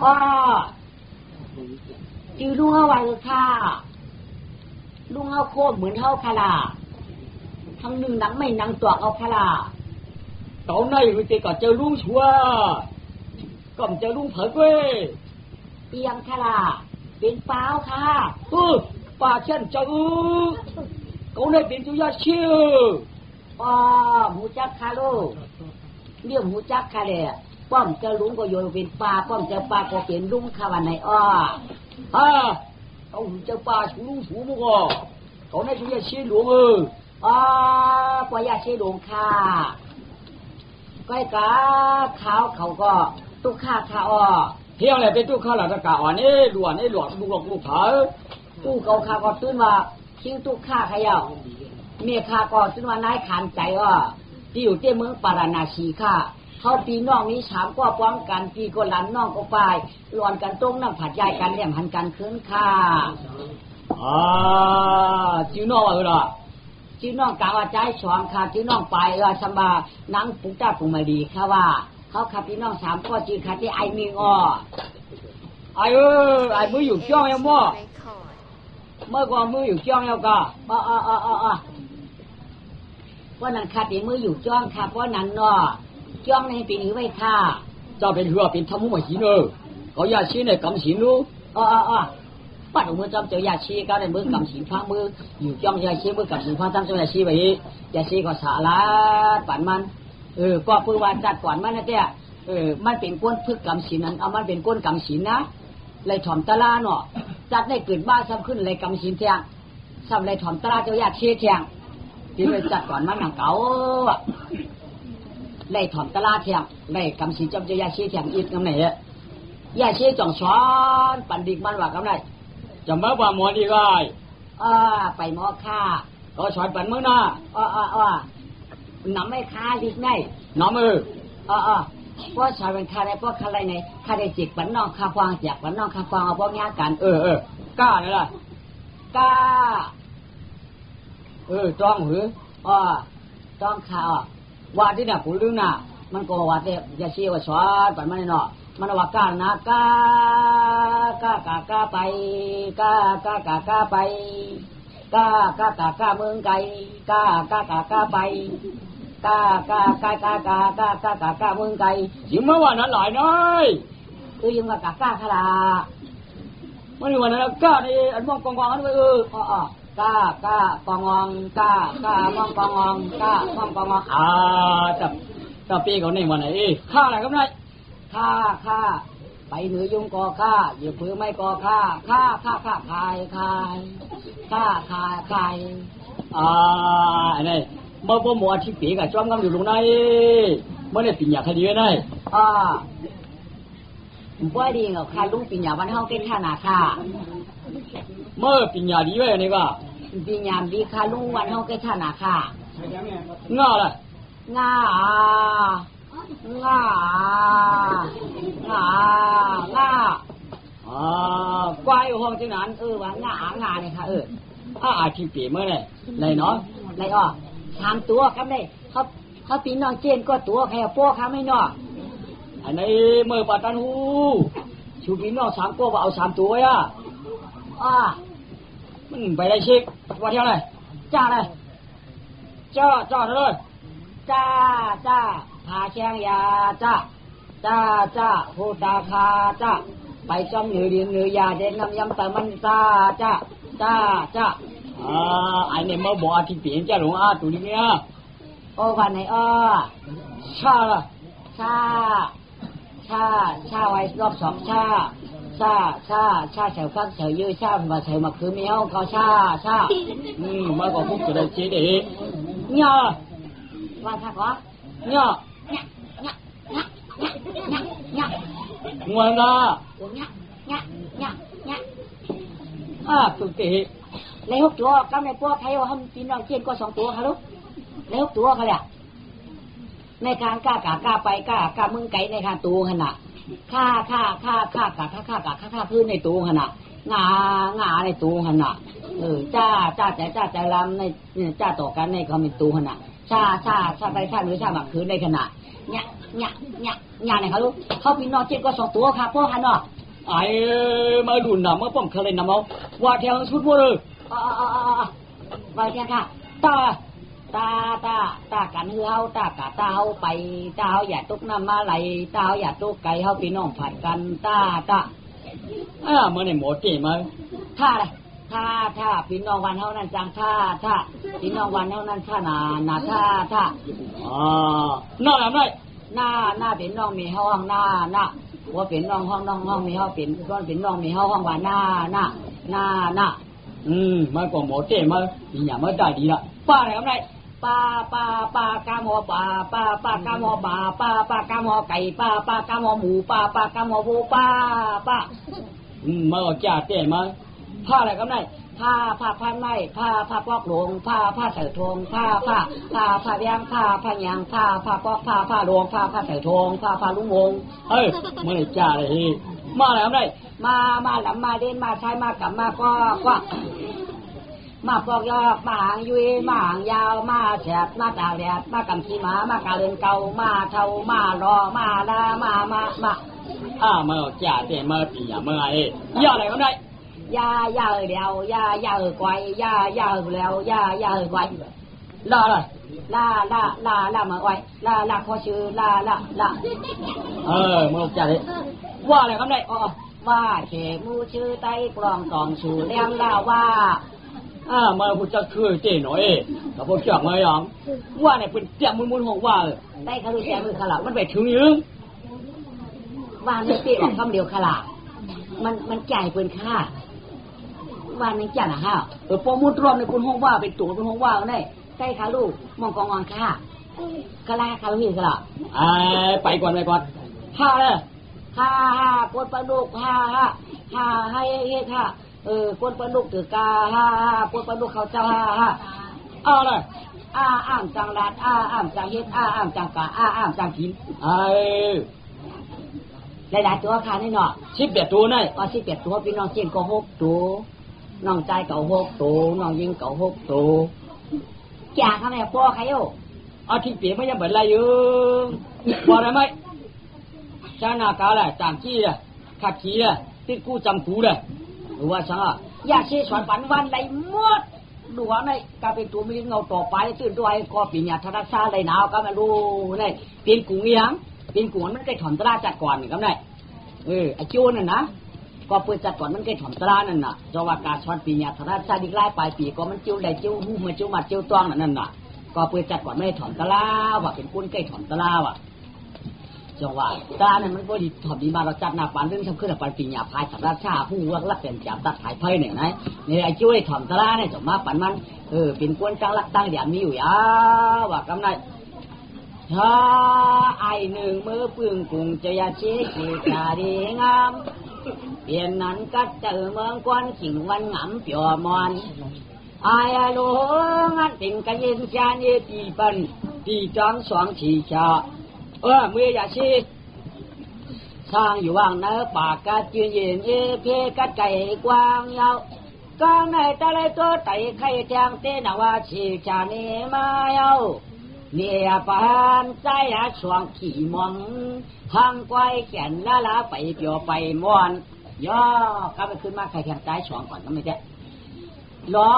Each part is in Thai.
อ๋อจือลุงเอาไว้เลยค่ะลุงเอาโคตรเหมือนเท่าคาราทั้งหนึ่งหนังไม่หนังตัวเอาคาราตอนนี้วิธีก็เจอลุงชัวก็เจอลุงเผยเว้ยเปียงคาราเป็นเปล่าค่ะป่าเช่นเจอเขาได้เป็นจุยาชิวอ๋อหมูจักคาโลเรื่องหมูจักคาเลยป้อมเจอลุงก็โยนเป็นปลาป้อมเจอปลาก็เป็นลุงคาวันไหนอ้อเขาเจอปลาชูลุงชูมุกเขาได้จุยาชิหลวงปอยาชิหลวงค่ะก้อยกาข้าวเขาก็ตุกข้าข้าอ้อเที่ยงเลยเป็นตุกข้าหลังตะกะอ่อนนี่หลวงนี่หลวงลูกเผาตู้เขาข้าก็ตื่นว่าทิ้งตุกข้าขย่าเมียข้าก็ตื่นว่านายขานใจว่าที่อยู่ที่เมืองปาราณสีค่ะเขาปีน้องนี้3ก็ป้องกันปีก็หลันน้องก็ไปหลอนกันตรงนั่งผัดใหญ่กันแหลมหันกันคืนค่ะจิ้วน้องว่าเหรอจิ้วน้องกล่าวว่าใจสองค่ะจิ้วน้องไปว่าสบานังปุกจ้าปุมาดีค่ะว่าเขาขับพี่น้อง3ก็จีค่ะที่ไอมิงไอมืออยู่จ้องยังมั่วเมื่อก่อนมืออยู่จ้องแล้วก็เพราะนั้นค่ะที่มืออยู่จ้องค่ะเพราะนั้นจ้องในปีนี้ไว้ค่ะเจ้าเป็นเรือเป็นทำมุ่งหินเขาอยากชี้ในกำสินรู้ปัดมือจำเจออยากชี้ก็ได้มือกำสินพังมืออยู่จ้องอยากชี้มือกำสินพังตั้งใจอยากชี้ไปอยากชี้ก็สาระปั่นมันก็เพื่อว่าจัดก่อนมันนะเจ้ามันเป็นก้นพึกกำสินนั้นเอามันเป็นก้นกำสินนะเลยถ่อมตะลาเนาะจัดได้เกิดบ้าซ้ำขึ้นเลยกำสินเทียงซ้ำเลยถ่อมตะลาเจ้าอยากชี้เทียงที่เลยจัดก่อนมันหนังเก่าเลยถ่อมตะลาเทียงเลยกำสินจำเจออยากชี้เทียงอีกกำไหนอยากชี้จ่องช้อนปั่นดิกมันว่ากำไหนจะมาว่าหมอดีไรไปหมอค่าก็ช้อนปั่นมึงนะน้ำไม่ค่าดิกไงน้ำเพราะชาวเป็นค่าได้เพราะค่าอะไรในค่าได้จิกปั่นน้องค่าฟางจากปั่นน้องค่าฟางเอาพวกนี้กันกล้าเลยล่ะกล้าจ้องหือจ้องข่าวว่าที่เนี่ยผู้ลืมน่ะมันก็ว่าแต่อย่าเชี่ยวว่าช้อนปั่นมันเนาะมันว่ากล้านะกล้าไปกล้าไปกล้าเมืองไกลกล้าไปกล้าเมืองไกลยิ่งเมื่อวันนั้นหลายน้อยยิ่งว่ากล้าขลาเมื่อวันนั้นกล้าในอันมองกองอันไว้กล้ากององกล้ามองกององกล้ามองกององจับปีเขาในวันไหนข้าอะไรครับนายข้าไปเหนือยุงก่อข้าอย่าเผือไม่ก่อข้าคายอันนี้เมื่อหมอที่ปีกับจ้อมกำอยู่ตรงไหนเมื่อได้ปิญญาคดีไว้ไหนบ่ดีเหรอค่ะลุงปิญญาวันเฮาเก็บท่านาค่ะเมื่อปิญญาดีไว้นี่ก็ปิญญาดีค่ะลุงวันเฮาเก็บท่านาค่ะง่าล่ะง่ากวายห้องที่นั้นว่าง่าเนี่ยค่ะอาทิตย์ปีเมื่อไรเนาะไร3ตัวครับได้เขาปีน้องเจนก็ตัวใครโป้ค่ะไม่เนาะอันนี้เมื่อปัตตานูชูปีน้อง3ตัวว่าเอา3ตัวมันไปได้เช็คว่าเท่าไรจ้าเลยจ้าเลยจ้าพาแช่งยาจ้าโหตาคาจ้าไปจำเหนือดินเหนือยาเด่นน้ำยำแต่มันจ้าไอ้เนี่ยมาบอกอาทิตย์ปีนจ้าหลวงตัวนี้เนี่ยวันไหนชาไว้รอบสองชาเฉยฟักเฉยยื้อชามาเฉยมาคือเมียวเขาชามาก็พูดจะได้เจ๊เด็กเนี่ยว่าค่ะขอเนี่ยงวงละสุดที่ใน6ตัวกำในพวกใครว่าทำปีน้องเจนก็2ตัวค่ะลูกใน6ตัวค่ะเนี่ยในการกล้าไปกล้ามึงไก่ในการตัวขนาดค่าพื้นในตัวขนาดงาในตัวขนาดจ้าใจลำในจ้าต่อกันในเขาเป็นตัวขนาด ชาไปชาหรือชาหมักคืนในขณะเนี่ยเขาลูกเขาพี่น้องเจ็ดก็สองตัวครับพ่อฮันเนาะไอ้มาดูหนำมาป้อมเขาเลยหนำเอาว่าแถวชุดพวกเลยว่าแถวค่ะตากันเฮือเฮาตากะตาเฮาไปตาเฮาอย่าตกน้ำมาไหลตาเฮาอย่าตกไก่เฮาพี่น้องผัดกันตามื่อในหมดจีมั้ยถ้าพี่น้องวันเฮานั้นจังถ้าพี่น้องวันเฮานั้นถ้านาถ้าน่าอะไรหน้าเป็นน้องมีเฮาห้องหน้าว่าเป็นน้องห้องมีเฮาเป็นก้อนเป็นน้องมีเฮาห้องว่าหน้ามันก็หมดจีมั้ยอย่ามาได้ดีละป้าอะไรครับนายป้ากามอป้ากามอบาป้ากามอไก่ป้ากามอหมูป้ากามอวัวป้ามาจ่าเต้มั้ยผ้าอะไรครับนายผ้าพันไม้ผ้าปอกหลงผ้าใส่ทงผ้าเลี้ยงผ้าหยางผ้าปอกผ้าหลงผ้าใส่ทงผ้าลุงวงมาเลยจ่าเลยมาอะไรครับนายมาหลำมาเด่นมาใช้มากลับมาก็มาปอกยอกมาหางยุยมาหางยาวมาแฉบมาตาแหลดมากำขี้หมามากาเรือนเก่ามาเท่ามารอมาลามามาจ่าเต้มาปีอย่าเมื่อไอ้ย่าอะไรครับนายย่าเดียวยาไกวยาแล้วยาไกวลามาไว้ลาขอชื่อลามาจ่าเลยว่าอะไรครับนายว่าเขมูชื่อไต้กลองกองชูเลี้ยงลาว่ามาพูดจะคือเจ๊หน่อยแต่พวกจักมาอย่างว่าเนี่ยเป็นเจ้ามุนของว่าได้เขาดูแจมือขลับมันไปถึงยืมว่าไม่ตีออกคำเดียวขลับมันใจเป็นค่าว่าในจันฮะพอมุดรวมในคุณห้องว่าเป็นตัวเป็นห้องว่าได้ได้ขาลูกมองกองวางค่ากะลาขาลูกขลับไปก่อนห้าเลยห้าปวดประดุกห้าให้ค่ะปนปลุกถือกาปนปลุกเขาเจ้าเลยอ้ามจังลาดอ้ามจังเฮ็ดอ้ามจังกาอ้ามจังกินหลายๆตัวค่ะนี่เนาะ18ตัวนี่18ตัวพี่น้องเจนก็6ตัวน้องใจก็6ตัวน้องยิงก็6ตัวจ่าค่ะแม่พ่อใครอยู่ที่เปียไม่ยังเปิดอะไรอยู่บ่ได้มั้ยชาหน้ากาแหละจางจี้อ่ะขัดขี้อ่ะติดกูจำกูเด้หรือว่าสังอย่าเชี่ยชวนวันไหลหมดดูว่าในกาเป็นตัวมีเงาต่อไปตื่นตัวไอ้ก็ปีนี้ธนาคารเลยหนาวก็มาดูนี่ปีนกุ้งยังปีนกุ้งมันก็ถอนตราจัดก่อนก็ได้ไอ้โจนั่นนะก็เปิดจัดก่อนมันก็ถอนตรานั่นน่ะจว่าการชวนปีนี้ธนาคารดีกลายปลายปีก็มันจิ้วได้จิ้วหูมาจิ้วมาจิ้วตวงนั่นน่ะก็เปิดจัดก่อนไม่ถอนตราว่าเป็นกุ้งก็ถอนตราว่ะจังหวะตาเนี่ยมันก็ดีถอดดีมาเราจัดหน้าปานเรื่องทำขึ้นปันปีหยาพายสัตว์ราชาผู้วักลักเป็นจับตัดหายไพ่เนี่ยนะเนี่ยไอ้ช่วยถอมตาเนี่ยจะมาปันมันเป็นกวนจังลักตั้งเดี๋ยวมีอยู่ยาว่ากำไรถ้าไอ้หนึ่งมือปึ้งกุ้งจะยาเชี่ยกีตาดีงามเปลี่ยนนั้นก็เจอเมืองกวนขิงวันงามเปียวมอนไอ้หลวงอันติ่งกันยินจานเยตีปันตีจังสองฉีชาเมื่อยาชีสร้างอยู่ว่างเนื้อปากกาจืนเย็นเพกัดไก่กวางยาวกางในตะไลตัวไตไข่แทงเต้นว่าชีชาเนมาเยาเนี่ยปานใจสวงขี่มองห้างไกวแขนละไปเปียวไปม้วนย่อก็ไปขึ้นมาไข่แทงใจสวงก่อนก็ไม่ใช่ร้อ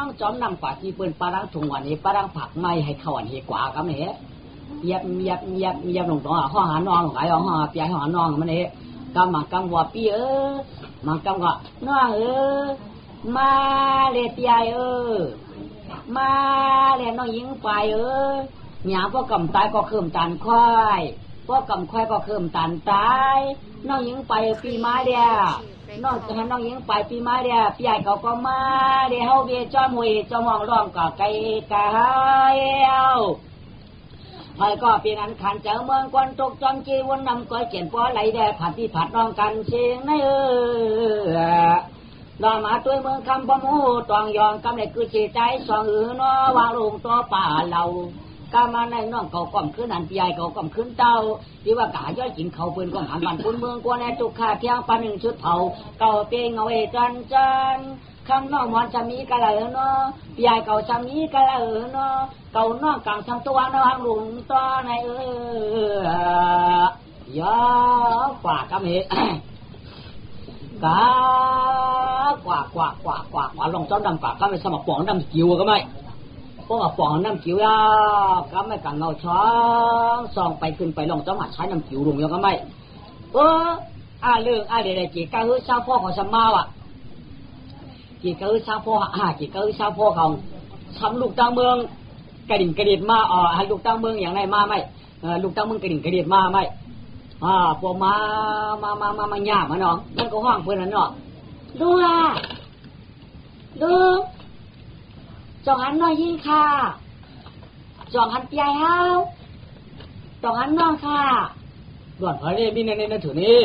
งจอมนำป่าที่ปืนปารังถุงวันนี้ปารังผักไม่ให้เขาอันเหกว่าก็ไม่ยับลงตรงห้องหานองหายห้องปีห้องหานองมันเองกำมังกำวัวปีมังกำก็น้องมาเลตียมาเลน้องยิงไปหยาพวกกำตายก็คืมตันค่อยพวกกำค่อยก็คืมตันตายน้องยิงไปปีไม้เดียน้องยิงไปปีไม้เดียปีใหญ่เขาก็มาเดียเฮาเบียจ้อมวยจ้อมองร้องก็ไก่กะหายไอ้ก็เป็นอันขันเจ้าเมืองกวนตกจังจีวนนำก้อยเขียนป้อไหลแดดผัดที่ผัดน้องกันเชียงในดอมาตัวเมืองคำพมูตองยองกำเล็กคือจีใจสองนอวางลงตัวป่าเรา กามาในน้องเก่าก่อมขึ้นอันใหญ่เก่าก่อมขึ้นเต้าที่ว่ากะย่อยกินเขาปืนก่อมหันบันปืนเมืองกว่าในตุกขาเที่ยงปาหนึ่งชุดเผาเก่าเตงเอาไว้จันข้างนอกมันจะมีกะเลยเนาะใหญ่เก่าจะมีกะเลยเนาะเก่านอกกลางทางตัวน้องหลุมตัวในยากว่ากะเมกากว่าลองเจ้าดำกว่าก็ไม่สมัครปองดำกิ้วก็ไม่พวกปองน้ำกิ้วยาก็ไม่กังเงาช้องส่องไปขึ้นไปลองเจ้าหาใช้น้ำกิ้วลงยังก็ไม่เรื่องเดี๋ยวจีก้าฮือชาวพ่อของชาวมาว่ะจีก้าฮือชาวพ่อจีก้าฮือชาวพ่อของทำลูกตั้งเมืองกระดิ่งกระดิ่งมาให้ลูกตั้งเมืองอย่างไรมาไม่ลูกตั้งเมืองกระดิ่งกระดิ่งมาไม่พวกมาหยาบมาเนาะนั่นก็ห้องเพื่อนนั่นเนาะดูจองหันน้อยยิ่งค่ะจองหันใหญ่เฮาจองหันน้องค่ะหล่อนเผยนี่ในถือนี่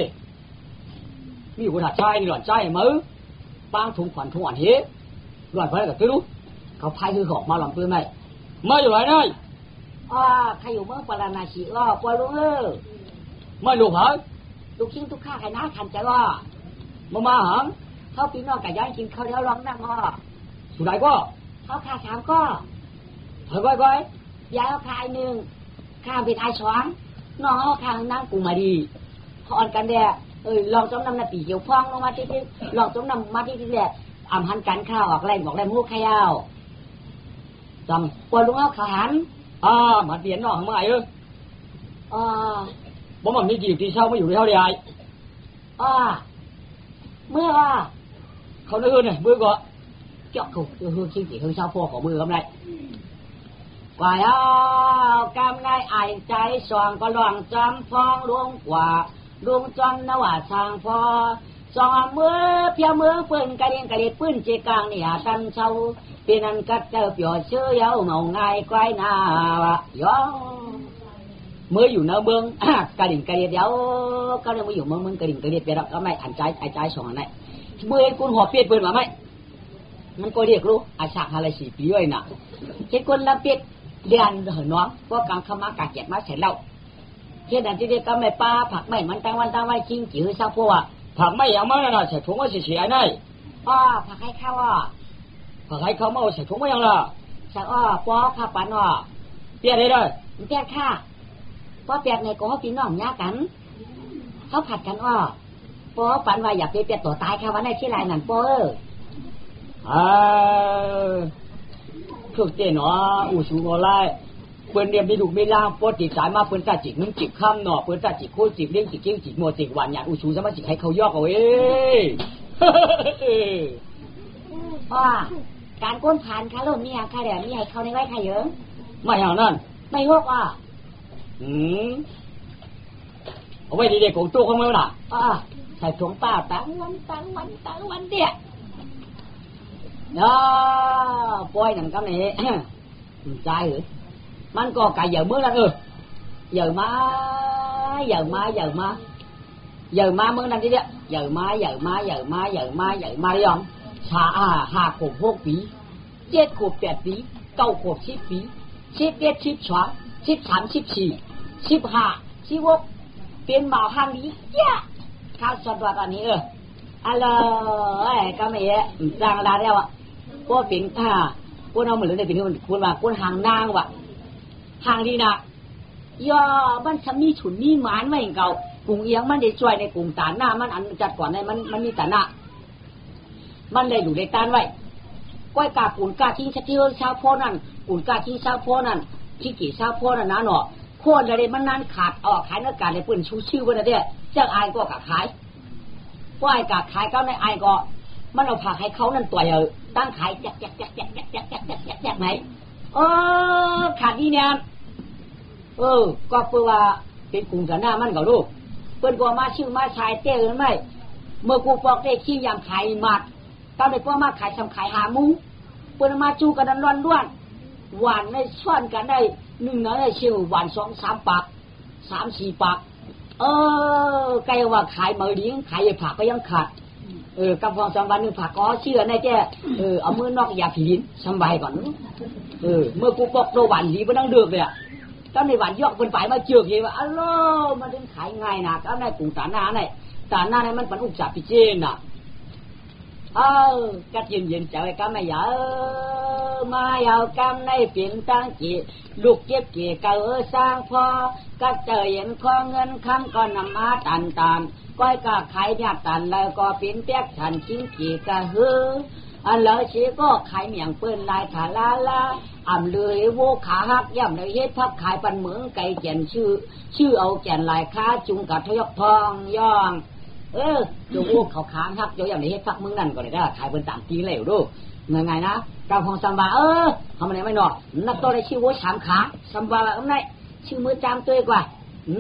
มีคนหาใจนี่หล่อนใจมือปางถุงขวัญถุงอันเฮหล่อนเผยกับตื้อรู้เขาพายคือหอกมาหล่อนปืนไหมไม่อยู่ไหนเลยใครอยู่เมืองปราณาชีปวยลุงไม่ลูกเหรอลูกชิ้นทุกข้าใครน่าทันใจว่ามาเหรอเขาปีนอกกับย้ายกินเขาเดียวร้องนั่งสุดท้ายก็เขาขาสามก็เฮ้ยก้อยยายเขาขายหนึ่งข้าเป็นไอช้อนน้องเขาข้างนั่งกูมาดีเขาอ่อนกันเดียลองจมน้ำนาตีเกี่ยวฟองลงมาที่ลองจมน้ำมาที่เดียอ่ำหันกันข้าวออกแรงบอกแรงมูกขยาวจำปวดลุงเขาขาหันมาเปลี่ยนน้องเมื่อไหร่บ่มันมีกี่ที่เช่าไม่อยู่ที่เท่าใดเมื่อเขาเลื่อนเนี่ยเมื่อก็เจาะถูกคือชิ้นกี่คือเช่าพ่อของมือกำไรกว่าแล้วกำไรไอใจสว่างก็หลวงจำฟองลวงกว่าลุงจอนนว่าทางพอสองมือเพียมือปืนกระเด็นปืนเจกลางเนี่ยกันเช่าเป็นอันกัดเจอเปียวเชื่อเย้าเงาง่ายไกลหน้าวะย้องเมื่ออยู่ในเมืองกระดิ่งกระเดียดเดี๋ยวก็เรื่องมาอยู่เมืองกระดิ่งกระเดียดไปแล้วก็ไม่อันใจไอใจสองอันไหนเมื่อคุณหัวเปียกปืนมาไหมมันก็เรียกรู้อาชาอะไรสี่ปีด้วยน่ะเช่นคนละเปียกเดือนเหินน้องก็กางขมากาเกียดมาเสร็จแล้วเช่นนั้นที่เรียกก็ไม่ปลาผักไม่มันตั้งวันตั้งไว้จริงจิ๋วซาพัวผักไม่อย่างมันน่ะใส่ถุงไว้เฉยๆไงผักให้ข้าวผักให้ข้าวมาใส่ถุงไว้ยังล่ะใส่ป้อข้าวปั้นเปียกได้เลยเปียกข้าป้อเปียกในก็เขาพี่น้องยากันเขาผัดกันป้อปั้นว่าอยากเปียกตัวตายค่ะวันไหนที่ไรนั่นป้อถูกเจนอู่สูงอะไรเปิ้นเรียมได้ดูไม่ล่างป้อจิตใจมาเปิ้นจ่าจิกนึงจิกข้ามเปิ้นจ่าจิกโคจิกเลี้ยงจิกเกี้ยงจิกมัวจิกหวานหยาดอู่สูงจะมาจิกให้เขายอกเอาการก้นผ่านค่ะลูกนี่ค่ะเดี๋ยวนี่ให้เขาในไว้ค่ะเยอะไม่อย่างนั้นไม่พวกเอาไว้ดีๆของตู้เขาเมื่อน่ะใส่ถุงป้าตั้งวันเดียวปล่อยหนังกันนี่ใจหรือมันก็ไก่เหยื่อมือนั่นเหยื่อมามือนั่นทีเดียวเหยื่อมาได้ยัง5 ขวบ 6 ปี7 ขวบ 8 ปี9 ขวบ 10 ปี11 12 13 14 15 16เป็นหมาห้างนี้ข้าวสดว่าตอนนี้อะไรก็ไม่จ้างได้แล้วพวกเป็นพวกเราเหมือนเลยเป็นคนว่าคนห่างนางว่ะห่างดีนะมันจะมีฉุนมีหมานไม่เก่ากลุ่มเอียงมันได้ช่วยในกลุ่มตาหน้ามันอันจัดก่อนในมันมีตาหน้ามันเลยอยู่ในตานไว้ก้อยกาปุ่นกาทิ้งเที่ยวชาวโพนั่นปุ่นกาทิ้งชาวโพนั่นที่กี่ชาวโพนั่นนะเนาะโค่นอะไรมันนั้นขาดขายเนื้อการในปืนชูชื่อวันนั้นเนี่ยเจ้าไอ้ก็กะขายก็ไอ้กะขายก็ในไอ้ก็มันเอาผักให้เขานั่นตัวตั้งขายแจกไหนขาดนี่เนี่ยก็เพื่อว่าเป็นกลุ่มสันหน้ามันก็รู้เพื่อนก็มาชื่อมาชายเต้หรือไม่เมื่อกูปอกได้ขี้ยำขายหมัดตอนเด็กก็มาขายทำขายหามุ้งเพื่อนมาจูกันร้อนหวานในช่อนกันได้1 น้อยได้ชิวหวาน2-3 ปาก3-4 ปากไก่ว่าขายมือดิ้งขายผักก็ยังขาดกำฟอง2 วัน 1 ผักก็เชื่อในแจ้เอามือนอกอย่าผีนสบายก่อน เมื่อกูบอกตัวหวานดีไม่ต้องเดือดเลยก็ในหวานยอกเป็นฝ่ายมาเจือกเองว่าอ๋อมาถึงขายง่ายนะก็ในกลุ่มตาหน้าเนี่ยมันเป็นอุปสรรคพิเศษน่ะก็เย็นๆใจไว้ก็ไม่อยากมาเอากำในเปลี่ยนตั้งจีลูกเก็บเกี่ยเก่าสร้างพอก็เจอเห็นข้อเงินข้างก็นำมาตันก้อยก็ขายเนี่ยตันแล้วก็เป็นเปียกฉันชิ้นกี่ก็ฮืออันแล้วชีก็ขายเมียงเปิ้นลายขาลาอ่ำเลยโวขาหักย่ำเลยเฮ็ดพักขายปันเหมืองไก่แก่นชื่อเอาแก่นลายค้าจุงกับทยกทองย่องโยโวเขาค้างหักโยย่ำเลยเฮ็ดพักมึงนั่นก็เลยได้ขายเป็นต่างตีเหลวดูไงนะเจ้าของซัมบาทำอะไรไม่หนอนักตัวได้ชื่อโวสามขาซัมบาแบบไหนชื่อมือจามตัวกว่า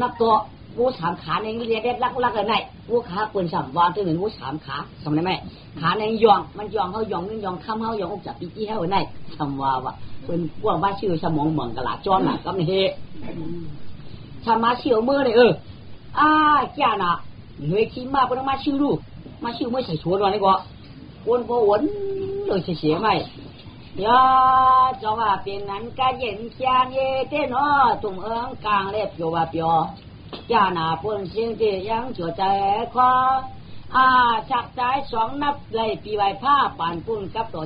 นักตัวโวสามขาในเรียนเด็ดลักเลยไหนโวขาเปิ้นสัมวานตัวหนึ่งโวสามขาทำได้ไหมขาในยองมันยองเขายองนึงยองข้ามเขายองอกจับปีจี้เขาไหนทำว่าวะเป็นพวกบ้าชื่อสมองเหมือนกะลาจ้อนน่ะก็ไม่เฮทำมาเชี่ยวมือเลยแก่น่ะเหนื่อยขี้มากก็ต้องมาชื่อลูกมาชื่อไม่ใส่ชัวร์เลยก็วนพอวนเลยเสียไหมย่าจะว่าเป็นนั้นก็เย็นแค่เย่เต้นตุ่มกลางเล็บโยว่าเปียวย่าหน้าปนเสียงที่ยังจั่วใจคอชักใจสองนับเลยปีใบผ้าป่านปุ่นกับตัว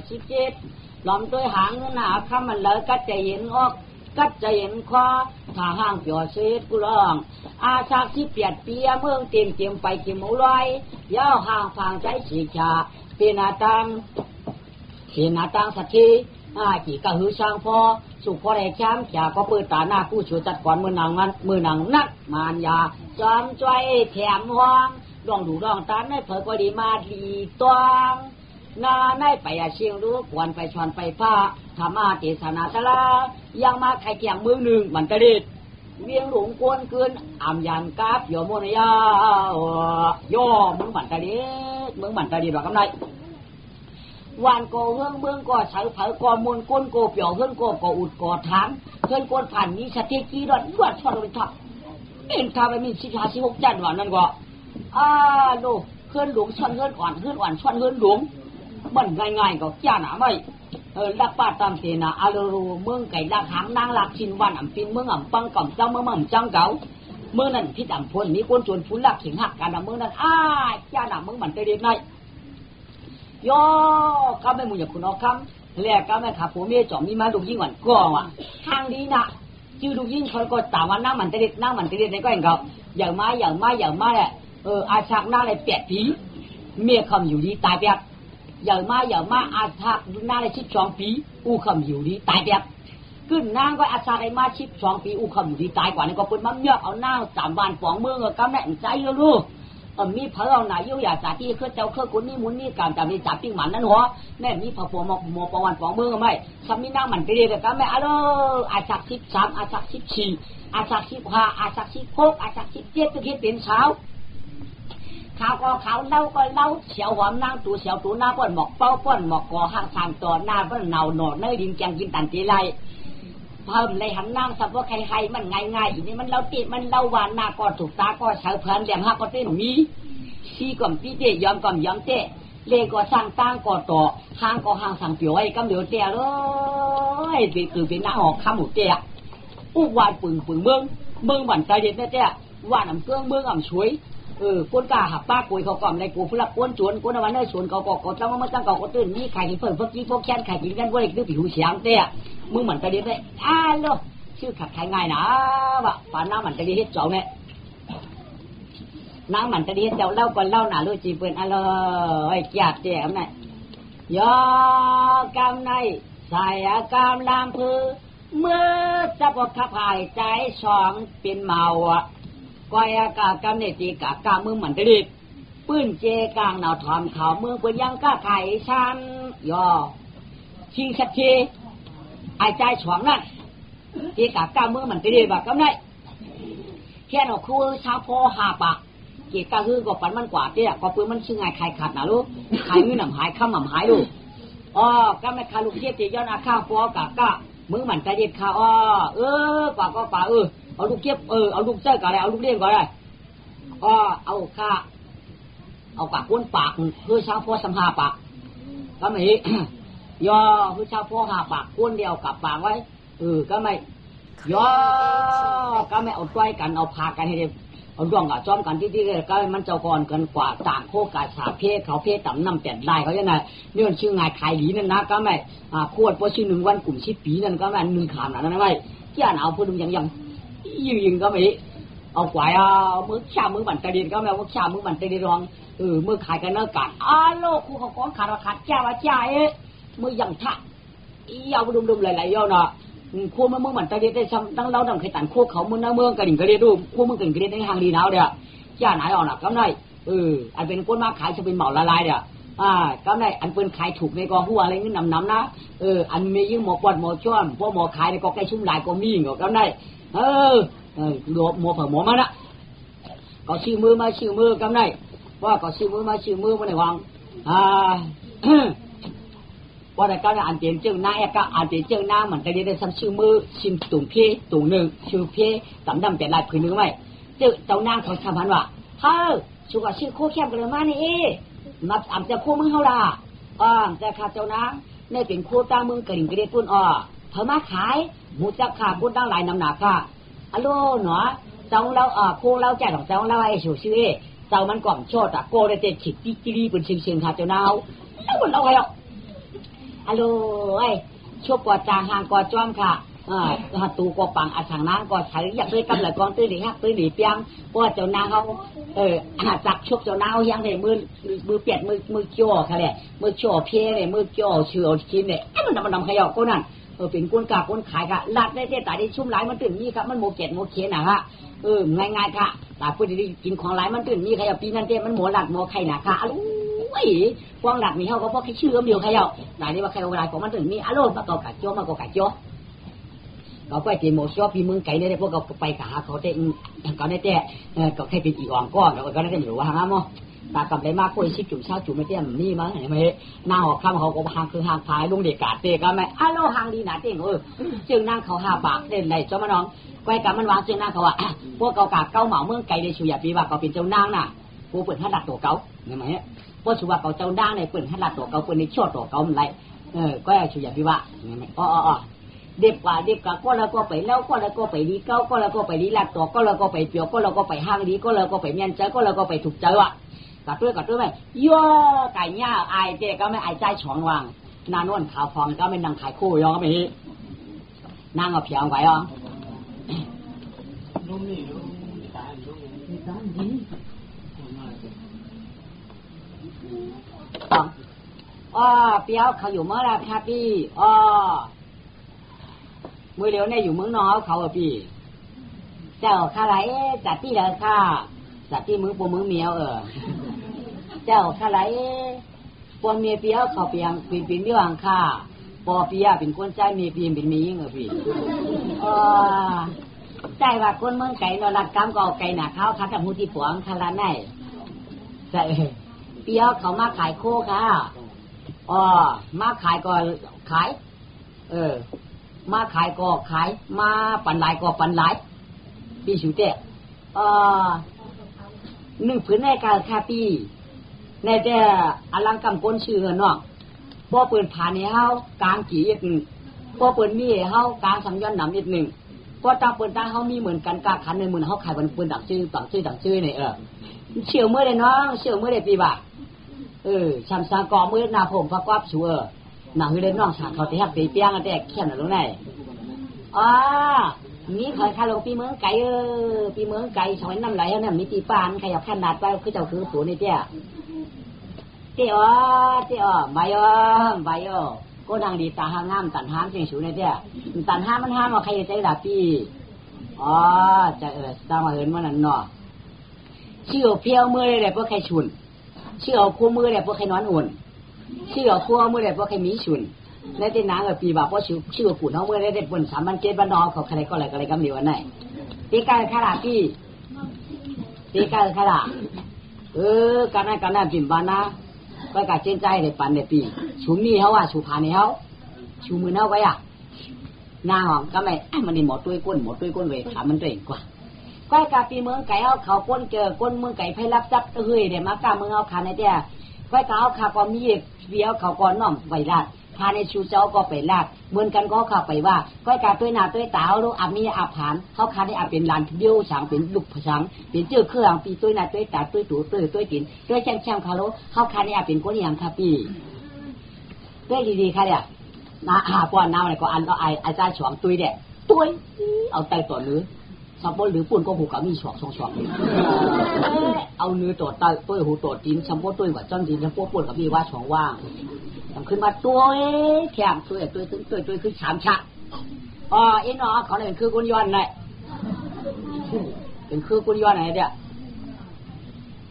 17ล้อมตัวหางหน้าคำมันเลยก็จะเห็นออกก็จะเห็นคอถ้าห้างเปียวเสียกูร้องชักที่เปียดเปียเมืองเต็มไปกิมหมูลอยย่าห่างฟังใจสีชาเป็นหน้าต่างสักทีกี่กะหือช่างพอสุขพอได้ช้ำจากก็เปิดตาหน้าผู้ช่วยจัดก่อนมือหนังนักมานยาจอมจ้อยแถมห้องลองดูลองตาในเผยก็ดีมาดีตวงนาในไปเชียงรู้กวนไปชอนไปผ้าธรรมะเทศนาตะลายังมาไข่เกียงมือหนึ่งมันตะดิดเวียงหลงกวนเกินอ่ำยันกาบโยมโมนยาย่อมึงมันตะดิดหรอกกำไรวันก็เฮืองเมืองก็ใช้เผยก็มนก้นก็เปียวเฮืองก็อุดก็ถามเฮืองก้นผ่านนี้สติกีดอดยอดชอนเลยทับเอ็นทาไปมี15-16จันวันนั่นก็โลเฮืองหลวงชอนเฮืองอ่อนชอนเฮืองหลวงมันง่ายๆก็จ้าหนาไม่ลักป้าตามเสนาอารูเมืองไก่ลักหางนางลักชินวันอ่ำปินเมืองอ่ำปังก่อมเจ้าเมืองอ่ำจังเก่าเมื่อนั้นที่ต่ำพลมีคนชวนฟุ้นลักขิงหักกันเมื่อนั้นจ้าหนาเมืองมันเตเดียนย่อก็ไม่มุญคุณเอาคำแรกก็ไม่ขับผมเมียจ่อมีมาดูยิ่งกว่าก้องทางนี้นะชื่อดูยิ่งเขาก็ตามว่านั่งมันจะเด็ดในก็เองเขาอย่างมาแหละอาชักหน้าเลยแปดผีเมียคำอยู่ดีตายแบบอย่างมาอาชักหน้าเลย12 ปีอู้คำอยู่ดีตายแบบขึ้นนางก็อาชักไอ้มา12 ปีอู้คำอยู่ดีตายกว่านี่ก็เป็นมันเมียเอาหน้า3 วัน2 เมืองก็แม่นใจลูกมีเผาหน่ายยุ่ยอยากจ่าที่เคยเจ้าเคยกุนนี่มุนนี่การจำในจ่าปิ้งหมันนั่นหัวแม่มีผัวหมอประวัน2 เมืองไหมสามีนั่งมันไปเรียกกันแม่อาชัก13อาชัก14อาชัก15อาชัก16อาชัก17ก็คิดเป็นเช้าข้าวก็ข้าวเล่าก็เล่าเฉียวหอมนางตูเฉียวตูหน้าป้อนหมอกเป้าป้อนหมอกก่อห่างทางต่อหน้าป้อนเนาหนอเนื้อดินแกงกินตันตีไรเพิ่มในหันนางสับว่าใครมันง่ายอีนี่มันเล่าติมันเล่าหวานหน้าก็ถูกตาก็เฉาเพลินแดงหักก็เต้นมีซีก่อมปีเตยอมเตะเลก็สร้างตั้งก็ต่อห้างก็ห้างสั่งเปียวไอ้กำเดียวเตะเลยเป็นหน้าหอกข้ามหมูเตะอู้วานปึงเมืองหวันใจเด็ดแม่เตะวานอ่ำเกลืองเมืองอ่ำช่วยคนกาหักป้ากุยเขาก่อมในกูฟลักก้นจวนก้นวันเนอร์ชวนเขาก็จังว่ามันจังเขาก็ตื่นนี่ขายกินเพิ่มพวกกี้พวกแค้นขายกินกันพวกเล็กดื้อผิวเสียงเตะมึงเหมือนตะเดียดเลยลูกชื่อขัดขายง่ายนะวะป่านน้ำมันตะเดียดเจ้าเนี่ยน้ำมันตะเดียดเจ้าเล่าก่อนเล่าหนาลูกจีเปิ้นไอ้แก่เตะเนี่ยยอกำในใส่กำลำพือเมื่อจะบอกขับหายใจ2 เป็นเมาก้อยกากำเนตีกากามือเหมือนตะดิดปื้นเจกลางหนาวถอมเขามือเปิ้นยังก้าไข่ชันย่อชิงสักทีไอ้ใจ2 นั่นเจกากามือเหมือนตะดิดแบบกำไนแค่เราคือชาวโพ5 ปากเจกาคือก็ปันมันกว่าเตี้ยก็ปื้นมันชื่อไงไข่ขัดนะลูกไข่มือหนำหายข้ามหนำหายลูกก็ไม่คาลูกเจี๊ยบเจย้อนอาข้าวโพกากามือเหมือนตะดิดข้าวปากก็ปากเอาลูกเก็บเอาลูกเจ้าก็ได้เอาลูกเลี้ยงก็ได้เอาข้าเอาปากก้นปากเพื่อช้างพ่อสัมภาปากก็ไม่ ย่อคือชาวพ่อหาปากก้นเดียวกับปากไว้ก็ไม่ย่อก็ไม่เอาต้อยกันเอาพากันให้เอาดวงกับจอมกันที่ก็มันเจ้าก่อนกันกว่าต่างโคกาสาเพเขาเพต่ำน้ำแต่ได้เขาเนี่ยนะนี่มันชื่อไงขายดีนั่นนะก็ไม่ขวดพอชื่อหนึ่งวันกลุ่มชิปปีนั่นก็ไม่หนึ่งขามนั่นนะไม่ที่อ่านเอาพูดยังยิงก็ไม่เอาขวายมือชามือบันตะดินก็ไม่มือชามือบันตะดินรองมือขายกันเนื้อกันโลกคู่เขาก้อนขาดขาดแก้วจ้ามือยังท่ายาวดุมๆหลายๆย่อเนาะคู่มือมันตะดินได้ซ้ำตั้งเล่าดังใครตันคู่เขามือหน้าเมืองกระดิ่งกระดิ่งดูคู่มือกระดิ่งกระดิ่งในทางดีแล้วเดี๋ยวจ้าไหนอ่อนก็ได้อันเป็นก้นมาขายจะเป็นเหมาละลายเดี๋ยวก็ได้อันเป็นขายถูกในกองหัวอะไรเงี้ยน้ำนะอันมียิ่งหมอปอดหมอช้อนพวกหมอขายในกองใกล้ชุ่มลายก็มีก็ได้หมอเผาหมอมาละก็ชื่อมือมาชื่อมือก็ได้ว่าก็ชื่อมือมาชื่อมือมาในวังว่าแต่ก็อันเตียนเจ้าหน้าก็อันเตียนเจ้าหน้าเหมือนกันได้ซ้ำชื่อมือชิมตุ่มเพี้ยตุ่มหนึ่งชื่อเพี้ยต่ำดำแต่ลายผืนหนึ่งไว้เจ้าหน้าเขาทำพันว่าชูกับชื่อโคแคบกันเลยมานี่มาอ่ำจะโคมึงเฮาล่ะแต่ข้าเจ้าหน้าเนี่ยเป็นโคตามึงกระดิ่งกระเด็ดปุ่นเพิ่มมาขายหมูจักขาปุ่นตั้งหลายน้ำหนักค่ะฮัลโหลหนอเจ้าเราโคเราแจกของเจ้าเราไอ้ชูชื่อเจ้ามันก่อมโชดโกได้เจ็ดฉิดติ๊กติ๊กเป็นเชิงข้าเจ้าหน้าแล้วมันเอาไงฮัลโหลไอ้ชกกอจางหางกอจ้อมค่ะตูกอปังอาทางน้ำกอใช้อยากด้วยกำเลยกองตื้อหลีฮักตื้อหลีเปียงเพราะเจ้านาเขาจักชกเจ้านาเขายังเลยมือเปียกมือจ่อค่ะเลยมือจ่อเพี้ยเลยมือจ่อเชือชิ้นเลยมันทำขย่อก็นั่นเป็นก้นกาก้นขายค่ะลัดได้แต่ได้ชุ่มไหลมันตื่นนี่ครับมันโมเกตโมเคนะฮะง่ายๆค่ะแต่พูดดีๆกินของไหลมันตื่นนี่ขย่อปีนั้นเจ้มันหมูหลัดโมไข่นะค่ะฟองหลักมีเขาก็เพราะแค่ชื่อเดียวใครเอาไหนนี่ว่าใครเอาเวลาของมันถึงนี่อารมณ์มาเกากัดโจ้มาเกากัดโจ้เขาไปตีโมชอบพี่มึงไก่เนี่ยพวกเขาไปกะหาเขาได้เขาได้แต่ก็แค่เป็นอีอ่องก้อนแล้วก็ได้แต่หรือว่าหางมั้งตากลับได้มากกว่าชิบจุ่มเช้าจุ่มไม่เตี้ยมนี่มั้งเห็นไหมหน้าหอกข้ามเขาก็หางคือหางพายลุงเด็กกาเตะก็ไม่อารมณ์หางดีหนาเต้งจึงนั่งเขาหาปากเด่นในเจ้ามาน้องไก่กามันวางจึงนั่งเขาพวกเกากาเก้าเหมาเมืองไก่ในชูยาปีว่าเขาเป็นเจ้านางน่ะผู้เปิดหัดดักตัวเก้าเห็นไหมเพราะชูว่าเขาเจ้าด่างในปืนหัดลัดตัวเขาปืนในชั่วตัวเขามันไรก็ชูอย่างที่ว่าเด็กกว่าก็แล้วก็ไปแล้วก็แล้วก็ไปดีเก้าก็แล้วก็ไปดีลัดตัวก็แล้วก็ไปเปียวก็แล้วก็ไปห้างดีก็แล้วก็ไปเมียนใจก็แล้วก็ไปถูกใจว่ะกัดด้วยไหมย่อไก่ย่าไอเจ๊ก็ไม่ไอใจฉองวางนานวนขาวฟองก็ไม่นางขายคู่ยองก็ไม่นางเอาเพียงไว้เปียวเขาอยู่เมื่อไรครับพี่มือเดียวเนี่ยอยู่เมืองนอกเขาพี่เจ้าข้าไรจัดที่เลยค่ะจัดที่มือปมือเมียวเจ้าข้าไรปนเมียเปียวเขาเปียงเป็นเรื่องค่ะปอเปียเป็นคนใจเมียเปียเป็นมียิ่งพี่ใจว่าคนเมืองไก่นรัดกรรมก็ไก่หนาเขาคัดกับหูที่ปวงคาราไนใช่เปียวเขามาขายโคค่ะมาขายก็ขายมาขายก็ขายมาปั่นหลายก็ปั่นหลายพี่ชูเต้หนึ่งผืนในการคาปีในแต่อลังกำก้นชื่อเนาะพอเปิดผ่านให้เฮากลางกี่อีกหนึ่งพอเปิดมีให้เฮากลางสังย้อนหนำอีกหนึ่งพอตาเปิดตาเฮามีเหมือนกันกาขันในมือเฮาขายบนปืนดังชื่อเนี่ยเชี่ยวเมื่อไรน้องเชี่ยวเมื่อไรปีบ่าชันสังกอมือหน้าผมฟักวับชัวหนังเล่นน้องฉากเขาตีหักตีเปียงกันแต่แค่ไหนรู้ไหนมีใครลงปีเมืองไก่ปีเมืองไก่ชอยน้ำไหลเนี่ยมีตีปานใครอยากขนาดไปคือเจ้าคือสูนี่เจ้าใบก็ดังดีตาห้างห้ามตันห้ามเสียงสูนี่เจ้าตันห้ามมันห้ามว่าใครจะใจด่าพี่จะตามมาเห็นมันนั่นเนาะเชี่ยวเพียวเมื่อไรเพราะใครชุนเชี่ยวคู่มือเนี่ยพวกใครนอนอุ่นเชี่ยวคู่มือเนี่ยพวกใครมีชุนในเต้นหนังปีบ่าเพราะชื่อขุนเขาเมื่อได้บน3,700 บ้านนอกเขาใครก็อะไรกำเหนียวไหนตีการขนาดพี่ตีการขนาดการนั้นปิ่มบ้านนะก็การเจนใจในปันในปีชูมีเขาว่าชูพาในเขาชูมือเขาไว้หน้าห้องก็ไม่มันนี่หมดตุ้ยก้นเลยถามมันตัวเองกว่าก็กาปีเมืองไก่เอาเขาก้นเจอก้นเมืองไก่ไพรับจับเฮ้ยเดี๋ยวมากาเมืองเอาขาในเดียก็เขาขาก็มีเบี้ยวเขาก่อนน้อมไว้ได้ พาในชูเจ้าก็ไปลากเหมือนกันก็เข้าไปว่าก้อยกาตัวหน้าตัวตาลูกอามีอาผานเขาคาได้อาเป็นลานเดียวฉางเป็นลูกฉางเป็นเจ้าเครื่องปีตัวหน้าตัวตาตัวตูตัวกินตัวแช่งเขาลูกเขาคาได้อาเป็นคนอย่างค่ะปีด้วยดีๆค่ะเนี่ยมาป้อนน้ำอะไรก็อันก็ไอ้ใจฉวงตุยเด็ดตุยเอาไตตัวเนื้อสับปะหรือปุ่นก็หูกับมีฉวงเอาเนื้อตัวไตตัวหูตัวตีนสับปะตัวกับจ้อนตีนสับปะปุ่นกับมีว่าฉวงว่างขึ้นมาตัวแข็งตัวคือสามชะเอ็นอ๋อเขาเนี่ยเป็นคือกุญยอนเลยเป็นคือกุญยอนไหนเดีย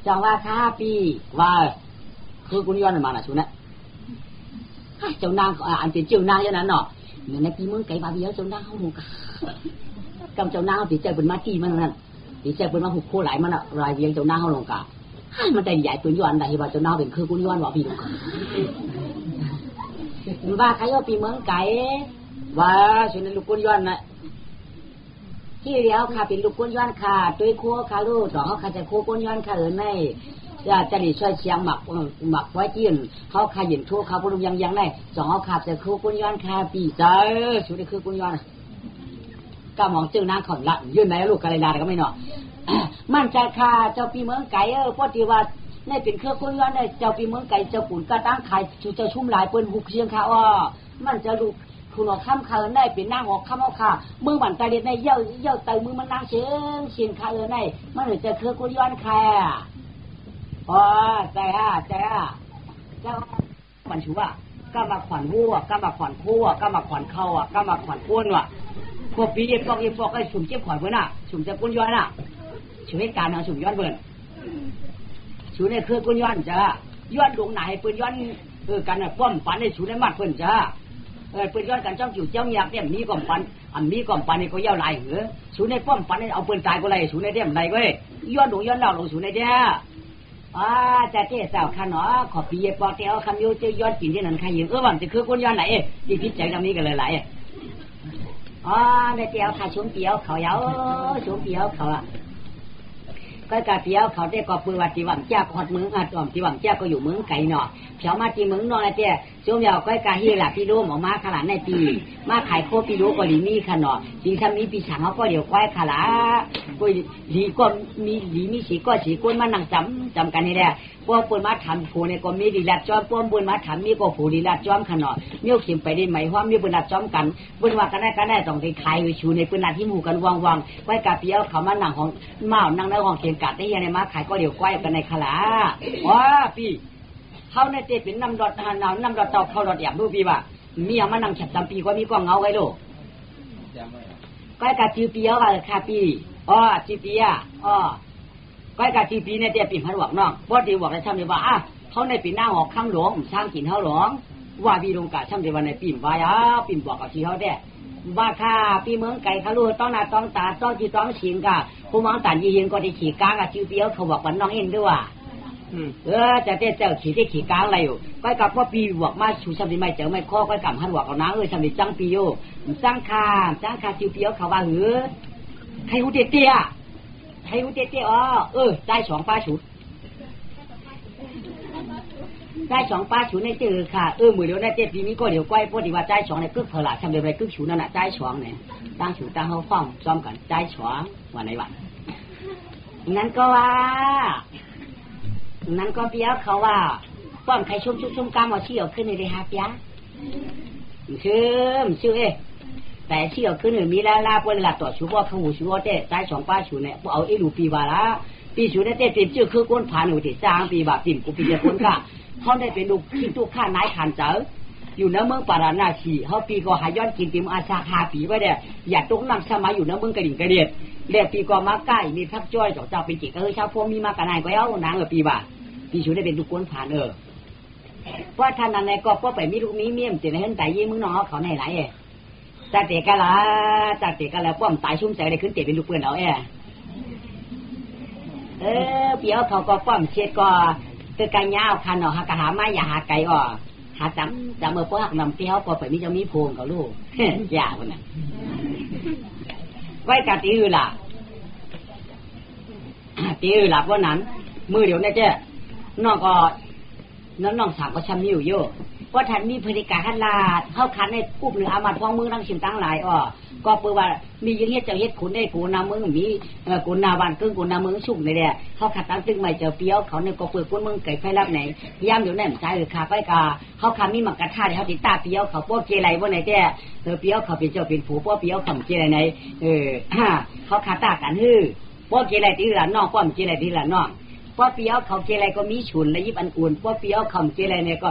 จังว่าข้าปีว่าคือกุญยอนมาหน่ะชุนนะเจ้านางอันเป็นเจ้านางอย่างนั้นเนาะเนี่ยในปีเมืองไก่บาเบียเจ้านางเขาหูกำเจ้านางเขาติดใจเป็นมาจี้มันนั่นติดใจเป็นมาหุบโคหลายมันอะรายเวียงเจ้านางเขาลงกามันแต่ใหญ่ตัวย้อนได้ว่าเจ้านางเป็นคือกุญยอนว่าพี่ลงกาว่าใครว่าปีเมืองไก่ว่าส่วนลูกกุญยอนนะที่เดียวค่ะเป็นลูกกุญยอนค่ะตัวโคค่ะลูกต่อเขาค่ะจะโคกุญยอนค่ะในจะได้ช่วยเชียงหมักไว้กินเขาขยินทั่วเขาพลุยังได้สองเขาขาดจะคือกุญยอนค่ะปีเจ้าสุดที่คือกุญยอนก็มองเจ้านางขอนละยื่นไหนลูกกะไรดาก็ไม่เนาะมั่นใจค่ะเจ้าปีเมืองไก่พอดีว่าในเป็นเครือกุญยอนในเจ้าปีเมืองไก่เจ้าปุ่นก็ตั้งขายชูเจ้าชุ่มหลายเปิ้นหุกเชียงค่ะมันจะลูกคุณออกข้ามเขาได้เป็นนางออกข้ามเอาค่ะมือบันตาเด็ดในเย่าเตยมือมันนางเชียงค่ะในมันหรือจะเครือกุญยอนค่ะใจเจ้ามันชื่อว่าก็มาขวัญวัวก็มาขวัญคู่ก็มาขวัญเข้าก็มาขวัญก้นว่ะพวกปีเย็บปอกไอ้สุ่มเจ็บขวัญเพื่อนน่ะสุ่มเจ็บก้นย้อนน่ะช่วยการเอาสุ่มย้อนเพื่อนช่วยในเครือก้นย้อนจ้าย้อนลงไหนเพื่อนย้อนกันน่ะป้อมปันในช่วยในมัดเพื่อนจ้าเพื่อนย้อนกันจ้องจู่เจ้าอยากเนี่ยมีก่อมปันมีก่อมปันนี่ก็เย้าลายเหรอช่วยในป้อมปันนี่เอาเพื่อนตายก็ไรช่วยในเดี่ยมไรก็ย้อนลงย้อนเล่าลงช่วยในเดี่ยจะเจ๊สาวข้าเนาะขอปีเย็บปอกเตี้ยวคำยูจะย้อนกินที่นั่นใครยิงวันจะคือคนย้อนไหนที่พิจารณานี้กันเลยไหลในเตี้ยวขาชุ่มเตี้ยวเขาเยาชุ่มเตี้ยวเขาก็กะเตี้ยวเขาได้ก็ปืนวัดที่หวังเจ้าขอดเมืองจอมที่หวังเจ้าก็อยู่เมืองไก่เนาะเฉียวมาที่เมืองนอนเตี้ยชุ่มเยาก็กะเฮียละพี่รู้ออกมาขนาดในปีมาขายโคพี่รู้ก็ดีมีขนาดจริงถ้ามีปีฉางเขาก็เดี๋ยวควายขลาก็ดีก็มีสีก็สีก้นมานั่งจำกันนี่แหละพวกปืนมาทำผูเนี่ยก็มีดีลัดจอมปืนมาทำมีก็ผูดีลัดจอมขนาดเมี่ยวเข็มไปได้ไหมว่ามีปืนลัดจอมกันปืนว่ากันได้ต้องไปขายไปชูในปืนลัดที่หมู่กันวางไว้กะเปียวเขามานั่งของเมานั่งในห้องเข็มกัดได้ยังไงมาขายก็เดี๋ยวควายกันในขลาพี่เขาในเตเป็นน้ำดอดน้ำดอดเต่าเขาดอดแอบดูพี่ว่ามีอย่างมานั่งฉับจำปีก็มีก็เงาไว้ลูกก็กะจีปีเอาค่ะค่ะปีจีปีก็กะจีปีในเตปีพันหวังน้องพอดีบอกได้ช่ำเลยว่าเขาในปีหน้าหอกข้างหลวงสร้างกินเขาหลวงว่าพี่ลงกะช่ำเลยวันในปีมวายปีมบอกกับที่เขาได้ว่าค่ะปีเมืองไก่เขาลูกต้องหน้าต้องตาต้องจีต้องฉิงกะผู้มองตันยีนก็ได้ขี่กลางกับจีปีเอาเขาบอกวันน้องเอ็นด้วยจะเจ้าขี่ที่ขี่กลางอะไรอยู่ก็กับว่าปีบวกมาชูชำดีไม่เจอไม่ข้อก็กำหันหัวเอาน้าชำดีจังปีโยจังคาจิวเปียวเขาว่าใครหูเตี้ยใจสองป้าฉุดใจสองป้าฉุดในเจอค่ะมือเดียวในเจ็ดปีนี้ก็เดี๋ยวก้อยพอดีว่าใจสองในกึกเพลาชำดีไปกึกฉุดนั่นน่ะใจสองเนี่ยตั้งฉุดตั้งเขาฟ้องซ้อมกันใจสองวันไหนวันนั้นก็ว่านั้นก็เปียกเขาว่าป้อมใครชุ่มกามเอาเชี่ยวขึ้นเลยฮะเปียชื่อแต่เชี่ยวขึ้นมีลาปนหลัดต่อชูว่าเขาหูชูว่าเต้ใจสองป้าชูเนี่ยเอาไอ้ลูปีวาละปีชูเนี่ยเต้เต็มชื่อคือก้นผาหนูติดสร้างปีบาปิ่มกูปีจะก้นข้าเขาได้เป็นลูกที่ตู้ข้านายขันเจออยู่ในเมืองปาราณสีเขาปีก็หาย้อนกินติมอาชาหาปีไว้เด้อย่าตุ้งนั่งสมัยอยู่ในเมืองกระดิ่งกระเดียดเรียกปีก็มาใกล้มีทับจ้อยเจ้าเป็นจิกชาวพวกมีมากระนายก็เอานางปีบ่าปีชูได้เป็นลูกก้นผ่านเพราะท่านนั้นก็ไปมีลูกมีเมี่ยมจะในเห็นแต่ยี่มึงน้องเขาในไหนจากเตะกันละป้อมตายชุ่มใจได้ขึ้นเตะเป็นลูกเปื่อนเอาเปียวเขาก็ป้อมเช็ดก็ตัวกันยาวคันหากระหาไม้อย่าหาไก่หาจำเมื่อพวกนำเตี้ยวก็ไปมีจะมีโพงกับลูกยาวน่ะไว้กะตีล่ะว่านั้นมือเดี๋ยวเนี่ยเจ้น้องก็น้องสามก็ช้ำนิ้วเยอะ ว่าท่านมีพฤติการฮัลลาเข้าคันในกุบหนึ่งอามาท้องมือทั้งชิมตั้งหลายก็เปิดว่ามียังเฮ็ดเจ้าเฮ็ดขุนได้กูนามึงมีกูนาวันกึ่งกูนามึงชุกเลยแหละเขาขัดตั้งตึงใหม่เจ้าเปียวเขาเนี่ยก็เปิดกุนมึงไก่ไฟรับไหนพยายามอยู่แน่ใจหรือขาไปกาเขาคามีหมักกระทาเขาติดตาเปียวเขาพวกเกลัยว่าไหนแต่เปียวเขาเป็นเจ้าเป็นผู้พวกเปียวเขาเกลัยไหนเขาขาตากันฮือพวกเกลัยที่หลานน้องพวกเกลัยที่หลานน้องพวกเปียวเขาเกลัยก็มีฉุนและยิบอันอุ่นพวกเปียวเขาเกลัยเนี่ยก็